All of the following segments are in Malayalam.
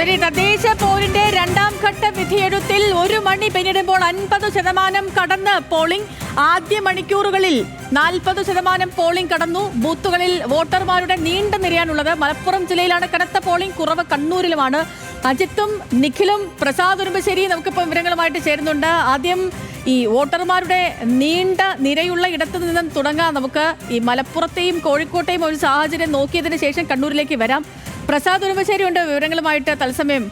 തദ്ദേശ പോരിന്റെ രണ്ടാം ഘട്ട വിധിയെഴുത്തിൽ 1 മണി പിന്നിടുമ്പോൾ 50% കടന്ന് പോളിംഗ്. ആദ്യ മണിക്കൂറുകളിൽ 40% പോളിംഗ് കടന്നു. ബൂത്തുകളിൽ വോട്ടർമാരുടെ നീണ്ട നിരയാനുള്ളത്. മലപ്പുറം ജില്ലയിലാണ് കനത്ത പോളിംഗ്, കുറവ് കണ്ണൂരിലുമാണ്. അജിത്തും നിഖിലും പ്രസാദ് ഉറുമ്പശ്ശേരി നമുക്കിപ്പോൾ വിവരങ്ങളുമായിട്ട് ചേരുന്നുണ്ട്. ആദ്യം ഈ വോട്ടർമാരുടെ നീണ്ട നിരയുള്ള ഇടത്തു നിന്നും തുടങ്ങാം. നമുക്ക് ഈ മലപ്പുറത്തെയും കോഴിക്കോട്ടെയും ഒരു സാഹചര്യം നോക്കിയതിന് ശേഷം കണ്ണൂരിലേക്ക് വരാം. പ്രസാദ് ഉറുമ്പശ്ശേരി ഉണ്ട് വിവരങ്ങളുമായിട്ട് തത്സമയം.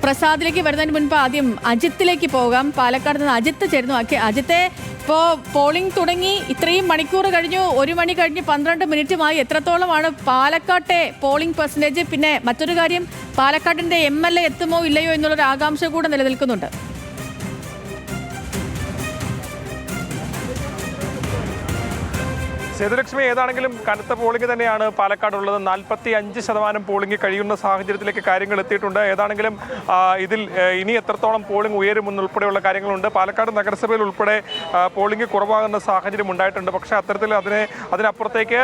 പ്രസാദിലേക്ക് വരുന്നതിന് മുൻപ് ആദ്യം അജിത്തിലേക്ക് പോകാം. പാലക്കാട് നിന്ന് അജിത്ത് ചേരുന്നു. അജിത്തെ, ഇപ്പോൾ പോളിംഗ് തുടങ്ങി, ഇത്രയും മണിക്കൂർ കഴിഞ്ഞു, 1 മണി കഴിഞ്ഞ് 12 മിനിറ്റുമായി. എത്രത്തോളമാണ് പാലക്കാട്ടെ പോളിംഗ് പെർസെൻറ്റേജ്? പിന്നെ മറ്റൊരു കാര്യം, പാലക്കാടിന്റെ MLA എത്തുമോ ഇല്ലയോ എന്നുള്ളൊരു ആകാംക്ഷ കൂടെ നിലനിൽക്കുന്നുണ്ട്. സേതുലക്ഷ്മി, ഏതാണെങ്കിലും കനത്ത പോളിംഗ് തന്നെയാണ് പാലക്കാടുള്ളത്. 45% പോളിംഗ് കഴിയുന്ന സാഹചര്യത്തിലേക്ക് കാര്യങ്ങൾ എത്തിയിട്ടുണ്ട്. ഏതാണെങ്കിലും ഇതിൽ ഇനി എത്രത്തോളം പോളിംഗ് ഉയരുമെന്നുൾപ്പെടെയുള്ള കാര്യങ്ങളുണ്ട്. പാലക്കാട് നഗരസഭയിൽ ഉൾപ്പെടെ പോളിംഗ് കുറവാകുന്ന സാഹചര്യം ഉണ്ടായിട്ടുണ്ട്. പക്ഷേ അത്തരത്തിൽ അതിനപ്പുറത്തേക്ക്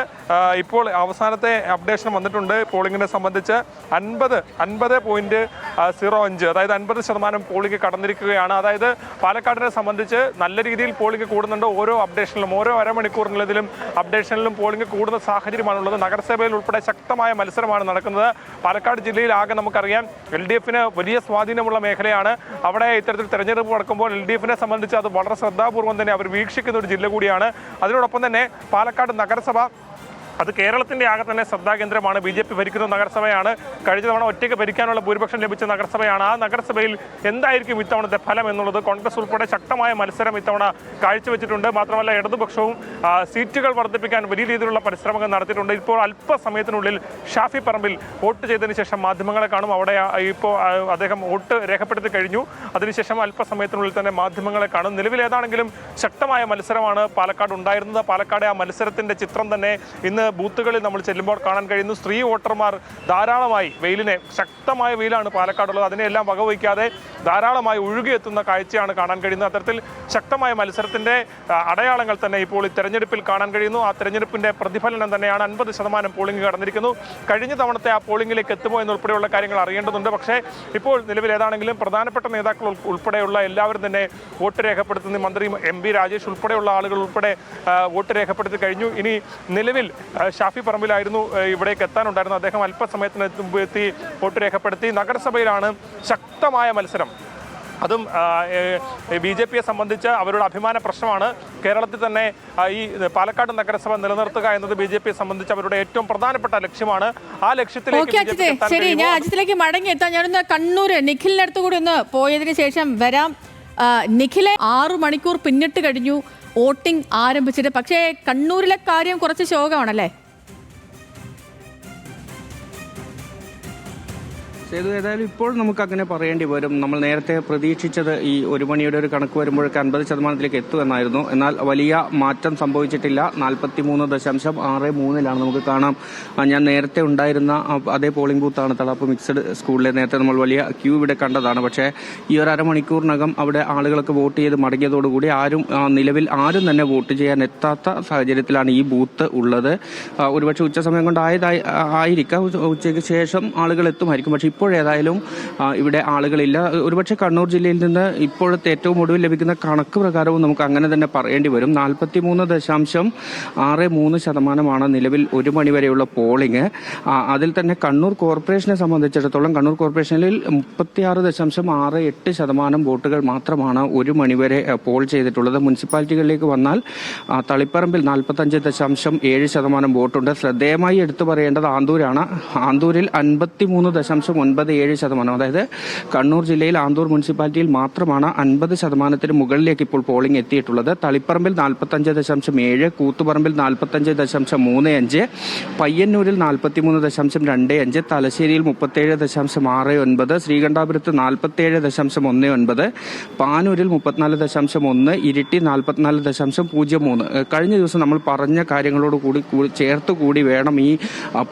ഇപ്പോൾ അവസാനത്തെ അപ്ഡേഷൻ വന്നിട്ടുണ്ട്. പോളിംഗിനെ സംബന്ധിച്ച് 50.05, അതായത് 50% പോളിംഗ് കടന്നിരിക്കുകയാണ്. അതായത് പാലക്കാടിനെ സംബന്ധിച്ച് നല്ല രീതിയിൽ പോളിംഗ് കൂടുന്നുണ്ട്. ഓരോ അപ്ഡേഷനിലും, ഓരോ അരമണിക്കൂറിലും അപ്ഡേഷനിലും പോളിംഗ് കൂടുന്ന സാഹചര്യമാണുള്ളത്. നഗരസഭയിൽ ഉൾപ്പെടെ ശക്തമായ മത്സരമാണ് നടക്കുന്നത്. പാലക്കാട് ജില്ലയിൽ ആകെ നമുക്കറിയാം LDFന് വലിയ സ്വാധീനമുള്ള മേഖലയാണ്. അവിടെ ഇത്തരത്തിൽ തെരഞ്ഞെടുപ്പ് നടക്കുമ്പോൾ LDFനെ സംബന്ധിച്ച് അത് വളരെ ശ്രദ്ധാപൂർവം തന്നെ അവർ വീക്ഷിക്കുന്ന ഒരു ജില്ല കൂടിയാണ്. അതിനോടൊപ്പം തന്നെ പാലക്കാട് നഗരസഭ അത് കേരളത്തിൻ്റെ ആകെ തന്നെ ശ്രദ്ധാകേന്ദ്രമാണ്. BJP ഭരിക്കുന്ന നഗരസഭയാണ്. കഴിഞ്ഞ തവണ ഒറ്റയ്ക്ക് ഭരിക്കാനുള്ള ഭൂരിപക്ഷം ലഭിച്ച നഗരസഭയാണ്. ആ നഗരസഭയിൽ എന്തായിരിക്കും ഇത്തവണത്തെ ഫലം എന്നുള്ളത് കോൺഗ്രസ് ഉൾപ്പെടെ ശക്തമായ മത്സരം ഇത്തവണ കാഴ്ചവെച്ചിട്ടുണ്ട്. മാത്രമല്ല ഇടതുപക്ഷവും സീറ്റുകൾ വർദ്ധിപ്പിക്കാൻ വലിയ രീതിയിലുള്ള പരിശ്രമങ്ങൾ നടത്തിയിട്ടുണ്ട്. ഇപ്പോൾ അല്പസമയത്തിനുള്ളിൽ ഷാഫി പറമ്പിൽ വോട്ട് ചെയ്തതിന് ശേഷം മാധ്യമങ്ങളെ കാണും. അവിടെ ഇപ്പോൾ അദ്ദേഹം വോട്ട് രേഖപ്പെടുത്തി കഴിഞ്ഞു. അതിനുശേഷം അല്പസമയത്തിനുള്ളിൽ തന്നെ മാധ്യമങ്ങളെ കാണും. നിലവിൽ ഏതാണെങ്കിലും ശക്തമായ മത്സരമാണ് പാലക്കാട് ഉണ്ടായിരുന്നത്. പാലക്കാട് ആ മത്സരത്തിൻ്റെ ചിത്രം തന്നെ ഇന്ന് ബൂത്തുകളിൽ നമ്മൾ ചെല്ലുമ്പോൾ കാണാൻ കഴിയുന്നു. സ്ത്രീ വോട്ടർമാർ ധാരാളമായി, ശക്തമായ വെയിലാണ് പാലക്കാടുള്ളത്, അതിനെല്ലാം വകവയ്ക്കാതെ ധാരാളമായി ഒഴുകിയെത്തുന്ന കാഴ്ചയാണ് കാണാൻ കഴിയുന്നത്. അത്തരത്തിൽ ശക്തമായ മത്സരത്തിന്റെ അടയാളങ്ങൾ തന്നെ ഇപ്പോൾ ഈ തെരഞ്ഞെടുപ്പിൽ കാണാൻ കഴിയുന്നു. ആ തെരഞ്ഞെടുപ്പിന്റെ പ്രതിഫലനം തന്നെയാണ്. 50% പോളിംഗ് കടന്നിരിക്കുന്നു. കഴിഞ്ഞ തവണത്തെ ആ പോളിംഗിലേക്ക് എത്തുമോ എന്നുൾപ്പെടെയുള്ള കാര്യങ്ങൾ അറിയേണ്ടതുണ്ട്. പക്ഷേ ഇപ്പോൾ നിലവിൽ ഏതാണെങ്കിലും പ്രധാനപ്പെട്ട നേതാക്കൾ ഉൾപ്പെടെയുള്ള എല്ലാവരും തന്നെ വോട്ട് രേഖപ്പെടുത്തുന്ന മന്ത്രി MP രാജേഷ് ഉൾപ്പെടെയുള്ള ആളുകൾ ഉൾപ്പെടെ വോട്ട് രേഖപ്പെടുത്തി കഴിഞ്ഞു. ഇനി നിലവിൽ ഷാഫി പറമ്പിലായിരുന്നു ഇവിടേക്ക് എത്താനുണ്ടായിരുന്നു. അദ്ദേഹം അല്പസമയത്തിന് മുമ്പ് എത്തി വോട്ട് രേഖപ്പെടുത്തി. നഗരസഭയിലാണ് ശക്തമായ മത്സരം. അതും BJPയെ സംബന്ധിച്ച് അവരുടെ അഭിമാന പ്രശ്നമാണ്. കേരളത്തിൽ തന്നെ ഈ പാലക്കാട് നഗരസഭ നിലനിർത്തുക എന്നത് BJPയെ സംബന്ധിച്ച് അവരുടെ ഏറ്റവും പ്രധാനപ്പെട്ട ലക്ഷ്യമാണ്. ആ ലക്ഷ്യത്തിലേക്ക് ശരി, ഞാൻ അജിത്തിലേക്ക് മടങ്ങി എത്താം. ഞാനൊന്ന് കണ്ണൂർ നിഖിലിന്റെ അടുത്ത് കൂടി ഒന്ന് പോയതിനു ശേഷം വരാം. നിഖിലെ 6 മണിക്കൂർ പിന്നിട്ട് കഴിഞ്ഞു വോട്ടിംഗ് ആരംഭിച്ചിട്ട്. പക്ഷേ കണ്ണൂരിലെ കാര്യം കുറച്ച് ശോകമാണല്ലേ? ഏതായാലും ഇപ്പോൾ നമുക്ക് അങ്ങനെ പറയേണ്ടി വരും. നമ്മൾ നേരത്തെ പ്രതീക്ഷിച്ചത് ഈ 1 മണിയുടെ ഒരു കണക്ക് വരുമ്പോഴേക്ക് 50%-ലേക്ക് എത്തുമെന്നായിരുന്നു. എന്നാൽ വലിയ മാറ്റം സംഭവിച്ചിട്ടില്ല. 43.63 നമുക്ക് കാണാം. ഞാൻ നേരത്തെ ഉണ്ടായിരുന്ന അതേ പോളിംഗ് ബൂത്താണ് തളാപ്പ് മിക്സഡ് സ്കൂളിലെ. നേരത്തെ നമ്മൾ വലിയ ക്യൂ ഇവിടെ കണ്ടതാണ്. പക്ഷേ ഈ ഒരു അരമണിക്കൂറിനകം അവിടെ ആളുകളൊക്കെ വോട്ട് ചെയ്ത് മടങ്ങിയതോടുകൂടി നിലവിൽ ആരും തന്നെ വോട്ട് ചെയ്യാൻ എത്താത്ത സാഹചര്യത്തിലാണ് ഈ ബൂത്ത് ഉള്ളത്. ഒരുപക്ഷെ ഉച്ചസമയം കൊണ്ട് ആയിരിക്കാം, ഉച്ചയ്ക്ക് ശേഷം ആളുകൾ എത്തുമായിരിക്കും. പക്ഷേ ഇപ്പോഴേതായാലും ഇവിടെ ആളുകളില്ല. ഒരുപക്ഷെ കണ്ണൂർ ജില്ലയിൽ നിന്ന് ഇപ്പോഴത്തെ ഏറ്റവും ഒടുവിൽ ലഭിക്കുന്ന കണക്ക് പ്രകാരവും നമുക്ക് അങ്ങനെ തന്നെ പറയേണ്ടി വരും. 43.63% നിലവിൽ 1 മണിവരെയുള്ള പോളിംഗ്. അതിൽ തന്നെ കണ്ണൂർ കോർപ്പറേഷനെ സംബന്ധിച്ചിടത്തോളം കണ്ണൂർ കോർപ്പറേഷനിൽ 36.68% വോട്ടുകൾ മാത്രമാണ് 1 മണിവരെ പോൾ ചെയ്തിട്ടുള്ളത്. മുനിസിപ്പാലിറ്റികളിലേക്ക് വന്നാൽ തളിപ്പറമ്പിൽ 45.7% വോട്ടുണ്ട്. ശ്രദ്ധേയമായി എടുത്തു പറയേണ്ടത് ആന്തൂരാണ്. ആന്തൂരിൽ 53.97%. അതായത് കണ്ണൂർ ജില്ലയിൽ ആന്തൂർ മുനിസിപ്പാലിറ്റിയിൽ മാത്രമാണ് 50%-ന് മുകളിലേക്ക് ഇപ്പോൾ പോളിംഗ് എത്തിയിട്ടുള്ളത്. തളിപ്പറമ്പിൽ 45.7%, കൂത്തുപറമ്പിൽ 45.35%, പയ്യന്നൂരിൽ 43.25%, തലശ്ശേരിയിൽ 37.69%, ശ്രീകണ്ഠാപുരത്ത് 47.19%, പാനൂരിൽ 34.1%, ഇരിട്ടി 44.03%. കഴിഞ്ഞ ദിവസം നമ്മൾ പറഞ്ഞ കാര്യങ്ങളോട് കൂടി ചേർത്തുകൂടി വേണം ഈ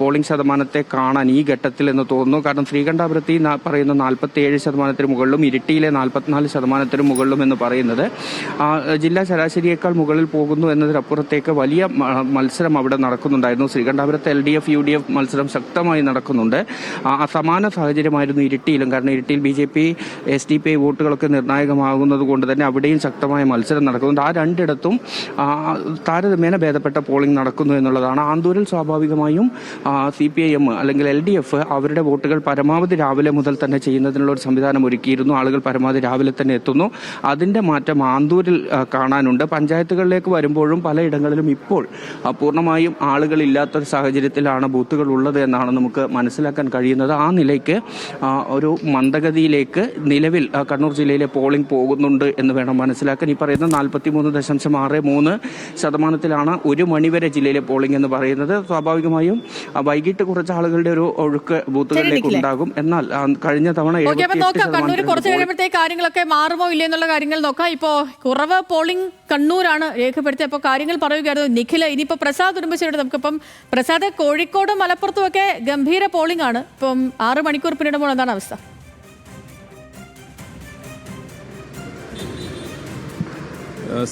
പോളിംഗ് ശതമാനത്തെ കാണാൻ ഈ ഘട്ടത്തിൽ എന്ന് തോന്നുന്നു. കാരണം ശ്രീകണ്ഠാപുരത്ത് പറയുന്ന 47% മുകളിലും ഇരിട്ടിയിലെ 44% മുകളിലും എന്ന് പറയുന്നത് ജില്ലാ ശരാശരിയേക്കാൾ മുകളിൽ പോകുന്നു എന്നതിനപ്പുറത്തേക്ക് വലിയ മത്സരം അവിടെ നടക്കുന്നുണ്ടായിരുന്നു. ശ്രീകണ്ഠാപുരത്ത് LDF UDF മത്സരം ശക്തമായി നടക്കുന്നുണ്ട്. സമാന സാഹചര്യമായിരുന്നു ഇരിട്ടിയിലും. കാരണം ഇരിട്ടിയിൽ BJP SDPI വോട്ടുകളൊക്കെ നിർണായകമാകുന്നത് കൊണ്ട് തന്നെ അവിടെയും ശക്തമായ മത്സരം നടക്കുന്നുണ്ട്. ആ രണ്ടിടത്തും താരതമ്യേന ഭേദപ്പെട്ട പോളിംഗ് നടക്കുന്നു എന്നുള്ളതാണ്. ആന്തൂരിൽ സ്വാഭാവികമായും CPIM അല്ലെങ്കിൽ LDF അവരുടെ വോട്ടുകൾ പരമാവധി രാവിലെ മുതൽ തന്നെ ചെയ്യുന്നതിനുള്ള ഒരു സംവിധാനം ഒരുക്കിയിരുന്നു. ആളുകൾ പരമാവധി രാവിലെ തന്നെ എത്തുന്നു. അതിന്റെ മാറ്റം ആന്തൂരിൽ കാണാനുണ്ട്. പഞ്ചായത്തുകളിലേക്ക് വരുമ്പോഴും പലയിടങ്ങളിലും ഇപ്പോൾ പൂർണ്ണമായും ആളുകളില്ലാത്തൊരു സാഹചര്യത്തിലാണ് ബൂത്തുകൾ ഉള്ളത് എന്നാണ് നമുക്ക് മനസ്സിലാക്കാൻ കഴിയുന്നത്. ആ നിലയ്ക്ക് ഒരു മന്ദഗതിയിലേക്ക് നിലവിൽ കണ്ണൂർ ജില്ലയിലെ പോളിംഗ് പോകുന്നുണ്ട് എന്ന് വേണം മനസ്സിലാക്കാൻ. ഈ പറയുന്ന 43.63% ഒരു മണിവരെ ജില്ലയിലെ പോളിംഗ് എന്ന് പറയുന്നത്. സ്വാഭാവികമായും വൈകിട്ട് കുറച്ച് ആളുകളുടെ ഒരു ഒഴുക്ക് ബൂത്തുകളിലേക്ക് ഉണ്ടാകും. എന്നാൽ കഴിഞ്ഞ തവണ കണ്ണൂർ കുറച്ച് കഴിയുമ്പോഴത്തേക്ക് കാര്യങ്ങളൊക്കെ മാറുമോ ഇല്ലേ എന്നുള്ള കാര്യങ്ങൾ നോക്കാം. ഇപ്പോ കുറവ് പോളിംഗ് കണ്ണൂരാണ് രേഖപ്പെടുത്തിയത്. അപ്പോൾ കാര്യങ്ങൾ പറയുകയായിരുന്നു നിഖിൽ. ഇനിയിപ്പോൾ പ്രസാദ് ഉടുമ്പശ്ശേരിയുടെ നമുക്കിപ്പം പ്രസാദ്, കോഴിക്കോടും മലപ്പുറത്തും ഒക്കെ ഗംഭീര പോളിംഗ് ആണ്. ഇപ്പം 6 മണിക്കൂർ പിന്നിടുമ്പോൾ എന്താണ് അവസ്ഥ?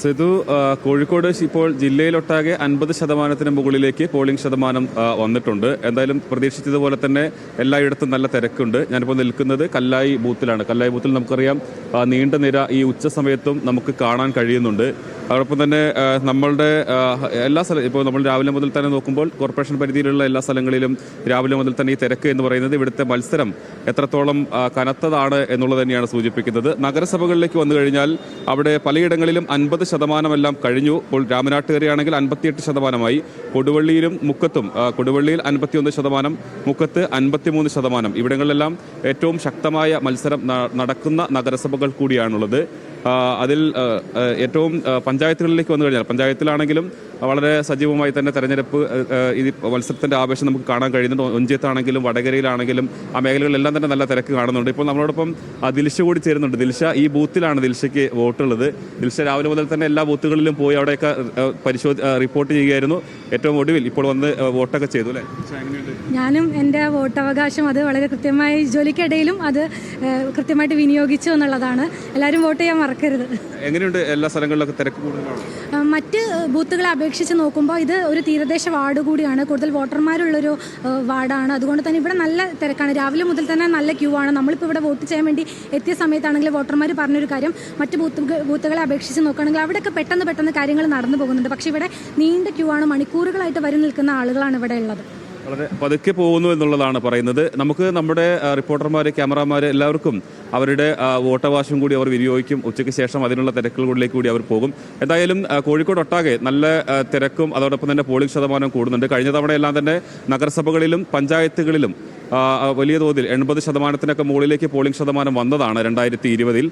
സിധു, കോഴിക്കോട് ഇപ്പോൾ ജില്ലയിലൊട്ടാകെ 50% മുകളിലേക്ക് പോളിംഗ് ശതമാനം വന്നിട്ടുണ്ട്. എന്തായാലും പ്രതീക്ഷിച്ചതുപോലെ തന്നെ എല്ലായിടത്തും നല്ല തിരക്കുണ്ട്. ഞാനിപ്പോൾ നിൽക്കുന്നത് കല്ലായി ബൂത്തിലാണ്. കല്ലായി ബൂത്തിൽ നമുക്കറിയാം നീണ്ട നിര ഈ ഉച്ച സമയത്തും നമുക്ക് കാണാൻ കഴിയുന്നുണ്ട്. അതോടൊപ്പം തന്നെ നമ്മളുടെ എല്ലാ സ്ഥലം ഇപ്പോൾ നമ്മൾ രാവിലെ മുതൽ തന്നെ നോക്കുമ്പോൾ കോർപ്പറേഷൻ പരിധിയിലുള്ള എല്ലാ സ്ഥലങ്ങളിലും രാവിലെ മുതൽ തന്നെ ഈ തിരക്ക് എന്ന് പറയുന്നത് ഇവിടുത്തെ മത്സരം എത്രത്തോളം കനത്തതാണ് എന്നുള്ളത് തന്നെയാണ് സൂചിപ്പിക്കുന്നത്. നഗരസഭകളിലേക്ക് വന്നു കഴിഞ്ഞാൽ അവിടെ പലയിടങ്ങളിലും 50% കഴിഞ്ഞു. ഇപ്പോൾ രാമനാട്ടുകരയാണെങ്കിൽ 58%. കൊടുവള്ളിയിലും മുക്കത്തും, കൊടുവള്ളിയിൽ 51%, മുക്കത്ത് 53%. ഇവിടങ്ങളിലെല്ലാം ഏറ്റവും ശക്തമായ മത്സരം നടക്കുന്ന നഗരസഭകൾ കൂടിയാണുള്ളത്. അതിൽ ഏറ്റവും പഞ്ചായത്തുകളിലേക്ക് വന്നു കഴിഞ്ഞാൽ പഞ്ചായത്തിലാണെങ്കിലും വളരെ സജീവമായി തന്നെ തെരഞ്ഞെടുപ്പ് ഈ മത്സരത്തിന്റെ ആവേശം നമുക്ക് കാണാൻ കഴിയുന്നുണ്ട്. ഒഞ്ചിയത്താണെങ്കിലും വടകരയിലാണെങ്കിലും ആ മേഖലകളിലെല്ലാം തന്നെ നല്ല തിരക്ക് കാണുന്നുണ്ട്. ഇപ്പോൾ നമ്മളോടൊപ്പം ദിൽഷ കൂടി ചേരുന്നുണ്ട്. ദിൽഷ, ഈ ബൂത്തിലാണ് ദിൽഷയ്ക്ക് വോട്ടുള്ളത്. ദിൽഷ രാവിലെ മുതൽ തന്നെ എല്ലാ ബൂത്തുകളിലും പോയി അവിടെയൊക്കെ റിപ്പോർട്ട് ചെയ്യുകയായിരുന്നു. ഏറ്റവും ഒടുവിൽ ഇപ്പോൾ വന്ന് വോട്ടൊക്കെ ചെയ്തു അല്ലേ? ഞാനും എൻ്റെ വോട്ടവകാശം അത് വളരെ കൃത്യമായി ജോലിക്കിടയിലും അത് കൃത്യമായിട്ട് വിനിയോഗിച്ചു എന്നുള്ളതാണ്. എല്ലാവരും വോട്ട് ചെയ്യാൻ മറക്കരുത്. എങ്ങനെയുണ്ട് എല്ലാ സ്ഥലങ്ങളിലൊക്കെ തിരക്ക് കൂടുതലാണ്? മറ്റ് ബൂത്തുകളെ അപേക്ഷിച്ച് നോക്കുമ്പോൾ ഇത് ഒരു തീരദേശ വാർഡ് കൂടിയാണ്. കൂടുതൽ വോട്ടർമാരുള്ളൊരു വാർഡാണ്. അതുകൊണ്ട് തന്നെ ഇവിടെ നല്ല തിരക്കാണ്. രാവിലെ മുതൽ തന്നെ നല്ല ക്യൂ ആണ്. നമ്മളിപ്പോൾ ഇവിടെ വോട്ട് ചെയ്യാൻ വേണ്ടി എത്തിയ സമയത്താണെങ്കിൽ വോട്ടർമാർ പറഞ്ഞൊരു കാര്യം, മറ്റ് ബൂത്തുകളെ അപേക്ഷിച്ച് നോക്കുകയാണെങ്കിൽ അവിടെയൊക്കെ പെട്ടെന്ന് കാര്യങ്ങൾ നടന്നു പോകുന്നുണ്ട്. പക്ഷേ ഇവിടെ നീണ്ട ക്യൂ ആണ്. മണിക്കൂറുകളായിട്ട് വരി നിൽക്കുന്ന ആളുകളാണ് ഇവിടെ ഉള്ളത്. വളരെ പതുക്കെ പോകുന്നു എന്നുള്ളതാണ് പറയുന്നത്. നമുക്ക് നമ്മുടെ റിപ്പോർട്ടർമാർ, ക്യാമറാമാർ എല്ലാവർക്കും അവരുടെ വോട്ടവകാശം കൂടി അവർ വിനിയോഗിക്കും. ഉച്ചയ്ക്ക് ശേഷം അതിനുള്ള തിരക്കുകളിലേക്ക് കൂടി അവർ പോകും. എന്തായാലും കോഴിക്കോട് ഒട്ടാകെ നല്ല തിരക്കും അതോടൊപ്പം തന്നെ പോളിംഗ് ശതമാനം കൂടുന്നുണ്ട്. കഴിഞ്ഞ തവണയെല്ലാം തന്നെ നഗരസഭകളിലും പഞ്ചായത്തുകളിലും വലിയ തോതിൽ 80%-നൊക്കെ മുകളിലേക്ക് പോളിംഗ് ശതമാനം വന്നതാണ് 2020-ൽ.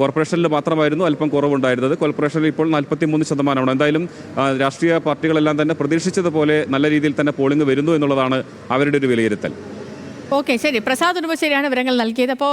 കോർപ്പറേഷനിൽ മാത്രമായിരുന്നു അല്പം കുറവുണ്ടായിരുന്നത്. കോർപ്പറേഷനിൽ ഇപ്പോൾ 43%. എന്തായാലും രാഷ്ട്രീയ പാർട്ടികളെല്ലാം തന്നെ പ്രതീക്ഷിച്ചതുപോലെ നല്ല രീതിയിൽ തന്നെ പോളിംഗ് വരുന്നു എന്നുള്ളതാണ് അവരുടെ ഒരു വിലയിരുത്തൽ. ഓക്കെ, ശരി. പ്രസാദ് ഉടുമ്പശ്ശേരിയാണ് വിവരങ്ങൾ നൽകിയത്. അപ്പോൾ